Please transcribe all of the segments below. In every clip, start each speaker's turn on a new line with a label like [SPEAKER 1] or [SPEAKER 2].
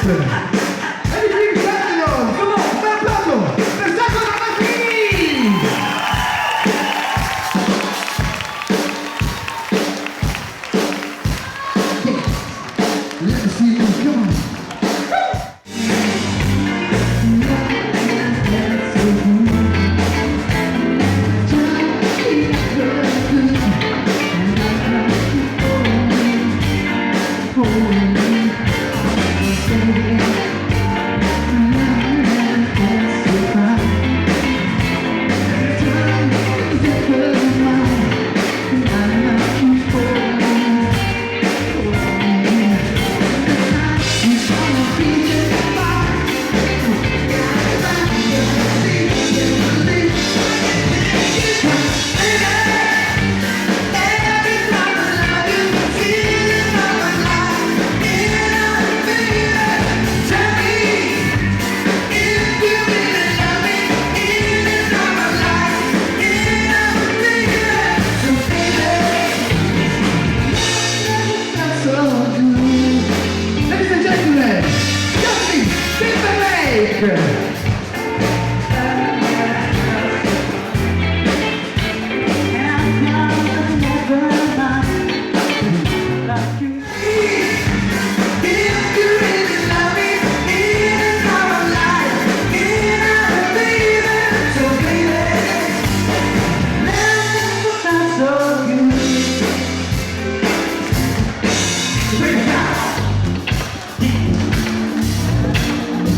[SPEAKER 1] Anything festival. Come on, un applauso per Giacomo Martini. Let me see you, come on.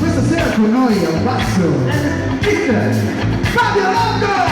[SPEAKER 1] Questa sera con noi al basso Fabio Longo!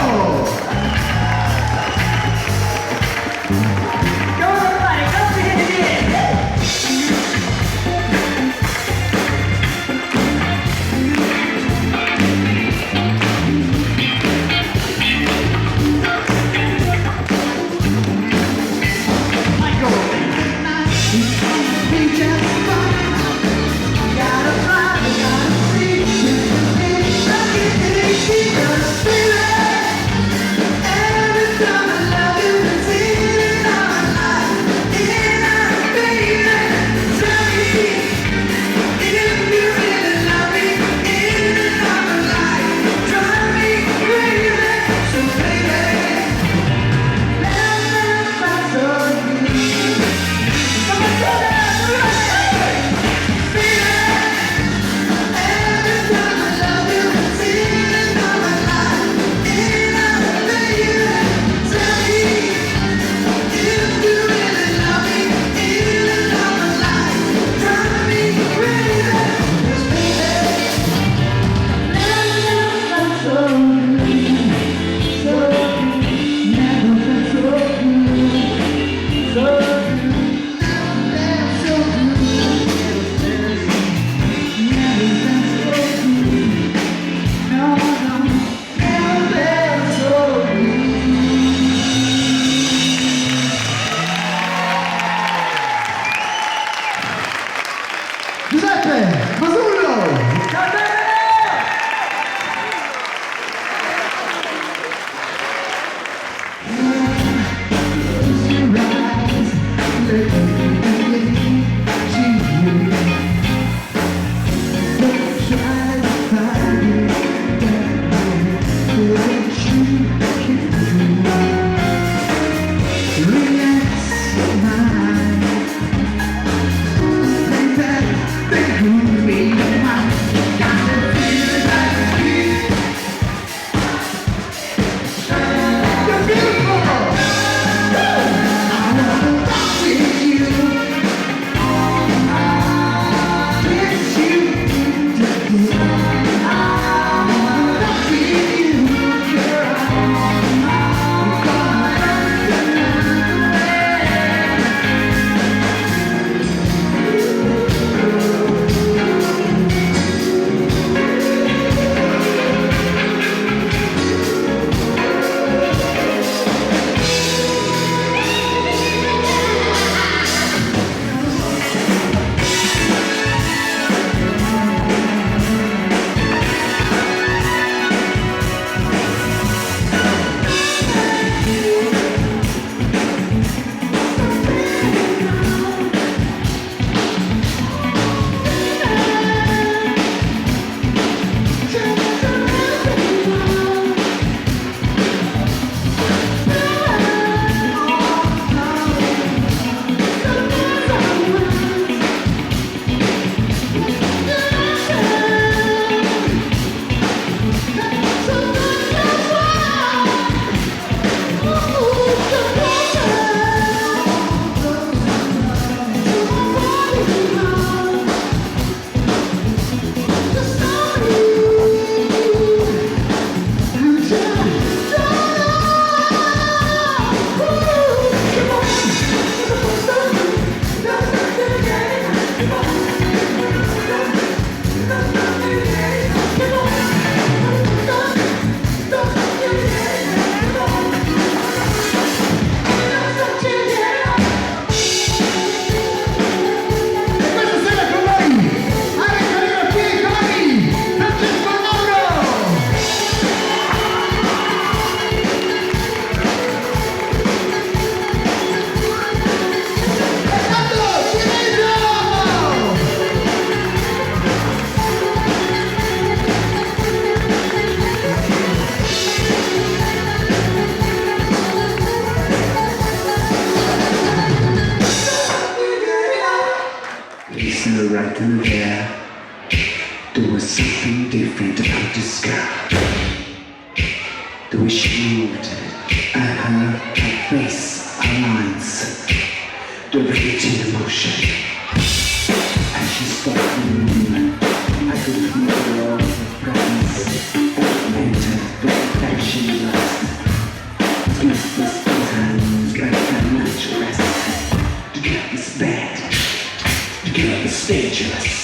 [SPEAKER 2] her right in there. There was something different about this girl. The way she moved, her face, her lines, the rage in emotion. As she spoke to me, I could feel the love of presence. Enter the perfection lust. Squeeze the squeeze, like a natural rest. Together is bad, together is dangerous.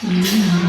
[SPEAKER 1] Thank you.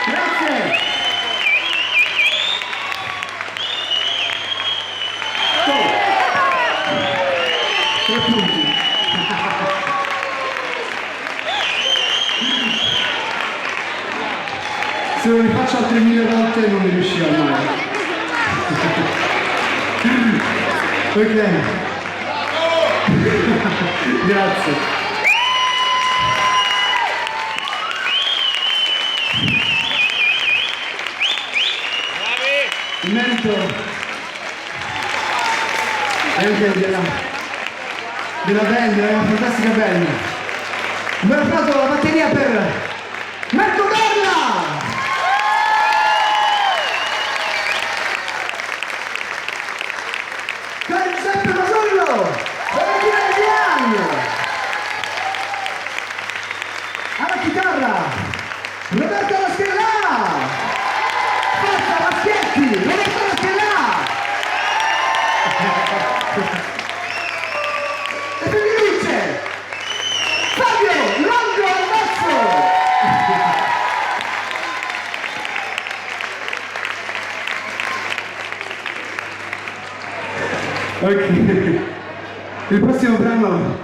[SPEAKER 1] Grazie. Tre punti. Se lo rifaccio altre 1000 volte non mi riuscirò mai. Ok. Grazie. Il merito è anche della band, è una fantastica band. Un bel applauso alla batteria per Marco Bella! Giuseppe Masullo! Valentina Viviani. Alla chitarra, Roberto Laschella. Forza Maschietti, Roberto Laschella. E per di luce, Fabio Longo al basso. Ok, il prossimo brano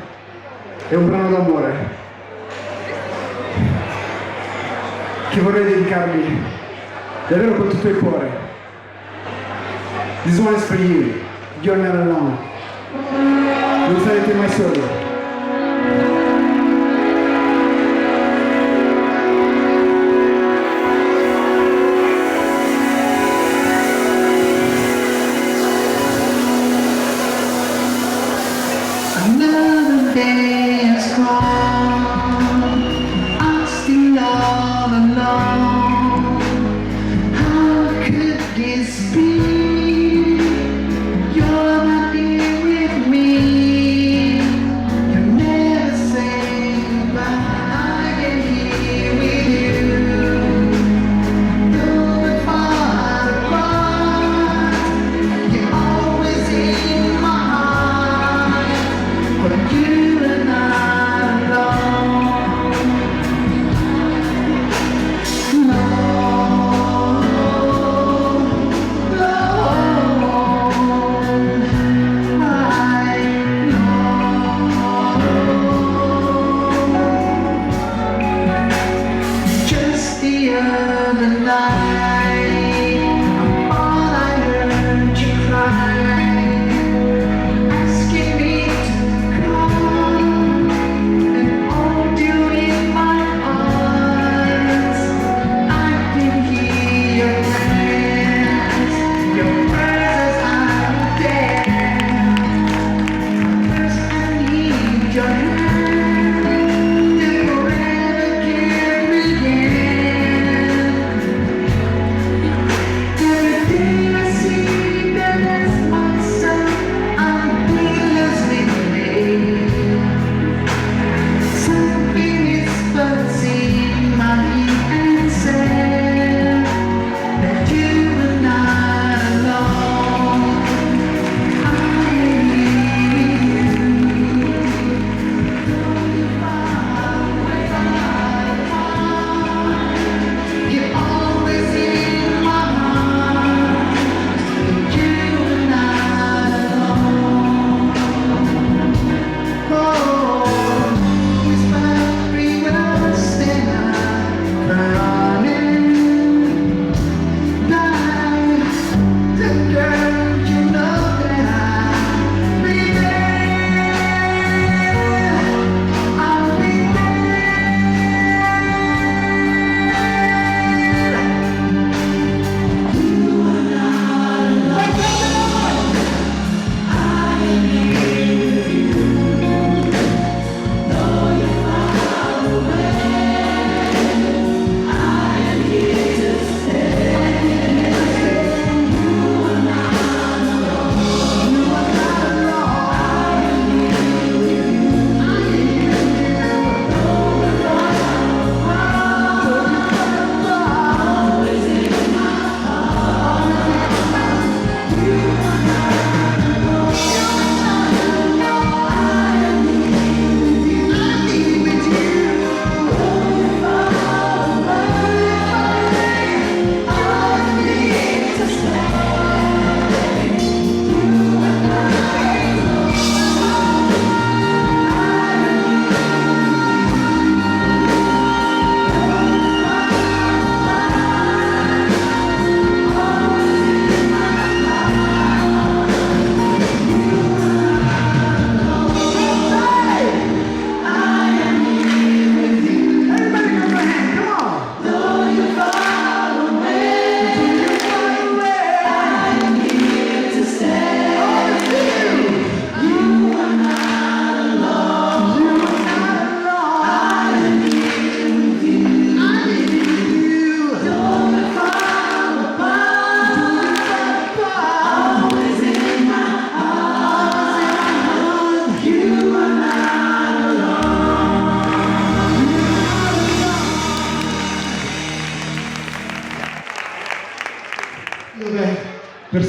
[SPEAKER 1] è un brano d'amore che vorrei dedicarmi davvero con tutto il cuore. This one is for you, you're not alone, non sarete mai soli.
[SPEAKER 2] Another day has gone, I'm still all alone. How could this be? You're not here with me. You never say goodbye. I am here with you. Though we're far apart, you're always in my heart. But you are not alone.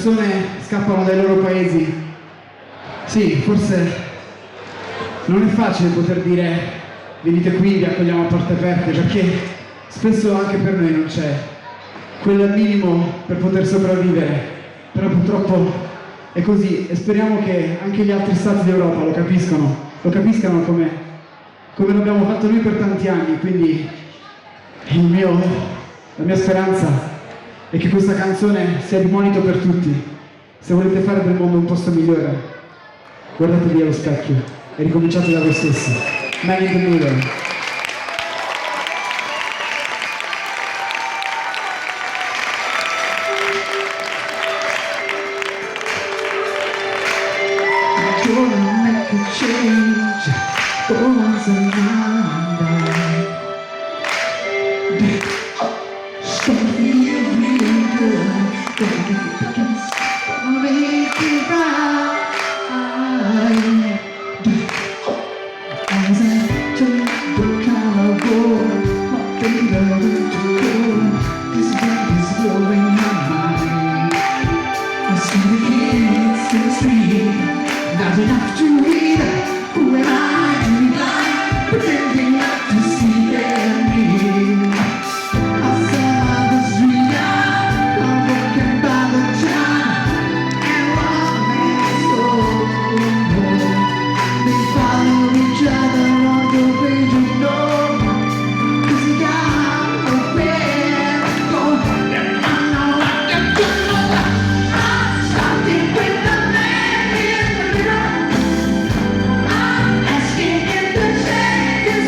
[SPEAKER 1] persone scappano dai loro paesi. Sì, forse non è facile poter dire venite qui, vi accogliamo a porte aperte, perché spesso anche per noi non c'è quel minimo per poter sopravvivere, però purtroppo è così e speriamo che anche gli altri stati d'Europa lo capiscano come l'abbiamo fatto noi per tanti anni, quindi la mia speranza è che questa canzone sia di monito per tutti. Se volete fare del mondo un posto migliore, guardatevi allo specchio e ricominciate da voi stessi. Man in the mirror. Gonna make a change, goes around. Something really good, gonna make it right. As I turn the color gold, my baby went to go. This wind is blowing my mind. I see the kids in the street. Not enough to read. Who am I to be blind, pretending not to see their need? I saw the street, I'm walking by the town, and one man's soul. They follow each other on the way to know, 'cause they got nowhere to go. And I know I can do it. I'm starting with the man in the mirror. I'm asking if the change is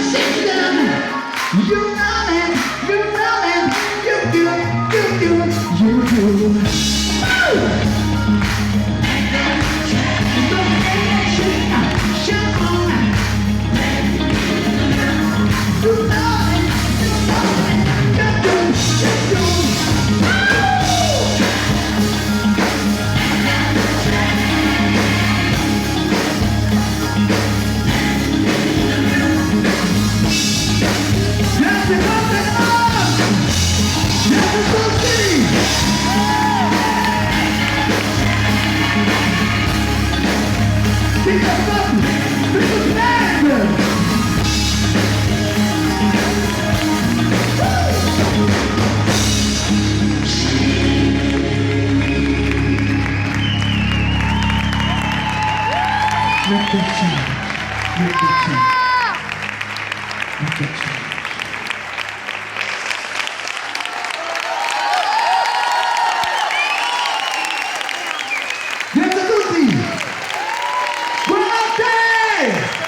[SPEAKER 1] system. You know it, you know it, you do, you do. Grazie a tutti! Buonanotte!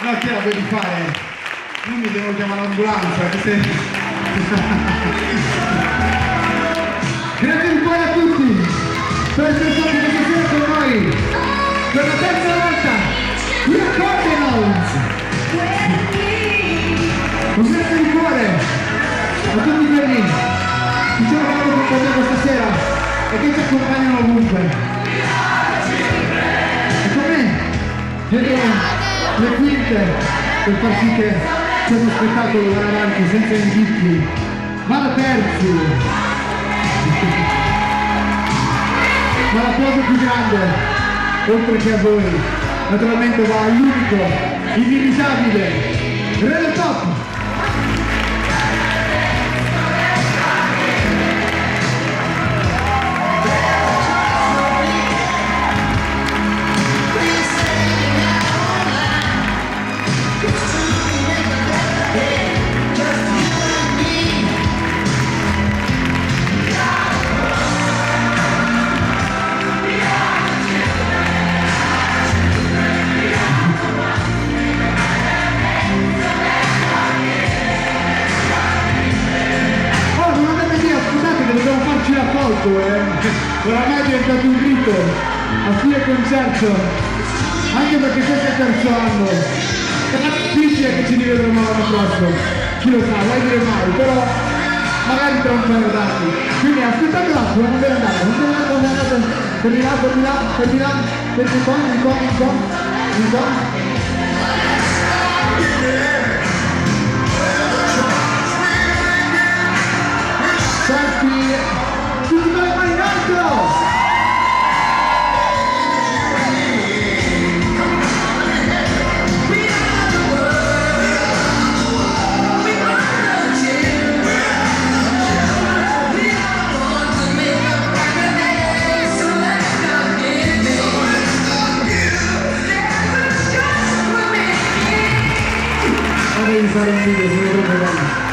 [SPEAKER 1] No, che la devi fare? Io mi devo chiamare l'ambulanza, che sei... Grazie di cuore a tutti per essere stati questa sera con noi per la terza volta qui a Cardinals. Un grazie di cuore a tutti quelli che sono venuti con me questa sera e che ci accompagnano ovunque. E con me dietro le quinte per far sì che questo spettacolo vada avanti senza inghippi. Vada persi! Ma l'applauso più grande, oltre che a voi, naturalmente va all'unico, inimitabile, Re del Pop! Dobbiamo farci la foto, oramai è diventato un rito a fine concerto, anche perché questo è il terzo anno, è difficile che ci rivedremo l'anno prossimo, chi lo sa, mai dire mai, però magari tra un paio d'anni, quindi aspettate un attimo, non ve ne andate, per di là, di qua. Selfie, tutti con le mani in alto! Ma devi fare un video, sono troppo bello.